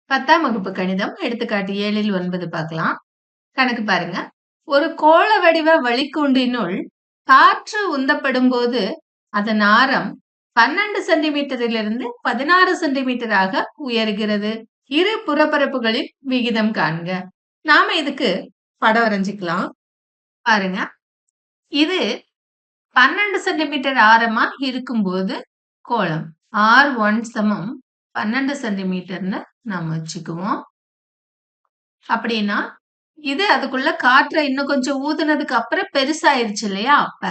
10ஆம் வகுப்பு கணிதம் எடுத்துக்காட்டு 7ல் 9 பார்க்கலாம். கணக்கு பாருங்க. ஒரு கோள வடிவ வளிக்கூண்டினுள் காற்று உந்தப்படும்போது அதன் ஆரம் 12 சென்டிமீட்டரிலிருந்து 16 சென்டிமீட்டராக உயர்கிறது. இரு புறப்பரப்புகளின் விகிதம் காண்க. நாம இதுக்கு படம் வரைஞ்சுக்கலாம். பாருங்க. இது 12 சென்டிமீட்டர் ஆரமா இருக்கும்போது கோளம் R1 சமம் 12 சென்டிமீட்டர்னு நாம வச்சுக்குவோம். அப்படின்னா, இது அதுக்குள்ள காற்ற இன்னும் கொஞ்சம் ஊதுனதுக்கு அப்புறம் பெருசாயிருச்சு இல்லையா? அப்ப.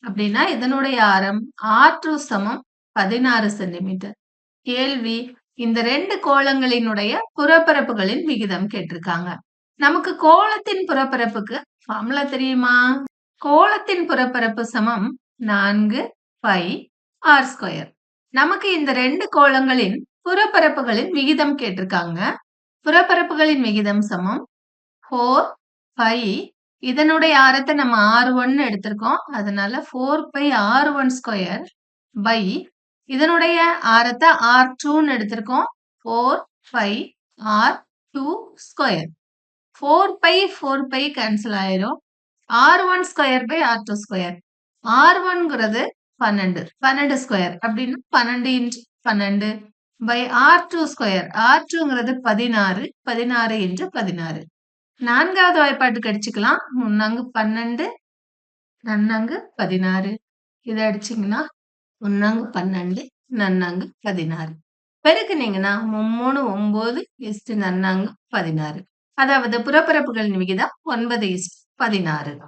அப்படின்னா இதனுடைய ஆரம் R2 சமம் 16 சென்டிமீட்டர். கேள்வி, இந்த 2 கோளங்களினுடைய புறப்பரப்புகளின் விகிதம் கேட்டிருக்காங்க. நமக்கு கோளத்தின் புறப்பரப்புக்கு ஃபார்முலா தெரியுமா? கோளத்தின் புறப்பரப்பு சமம் 4 பை R ஸ்கொயர். நமக்கு இந்த 2 கோளங்களின் புறப்பரப்புகளின் விகிதம் கேட்டிருக்காங்க. புறப்பரப்புகளின் விகிதம் சமம் 4 பை, இதனுடைய ஆரத்தை நம்ம R1 எடுத்திருக்கோம். அதனால 4 பை R1 ஸ்கொயர் பை, இதனுடைய ஆரத்தை R2 எடுத்திருக்கோம். 4 by R2 square. 4 by cancel ஆயிரும். R1 square by R2 square. R1ங்கிறது 12 ஸ்கொயர் அப்படின்னா 12 இன்டு 12 பை R2 ஸ்கொயர். R2ங்கிறது 16 இன்டு 16. 4வது வாய்ப்பாட்டுக்கு அடிச்சுக்கலாம். 3 12, 4 16. இதை அடிச்சீங்கன்னா 3 12, 4 16. பெருக்குனீங்கன்னா 3 9 4 16. அதாவது புறப்பரப்புகளின் விகிதம் 9:16.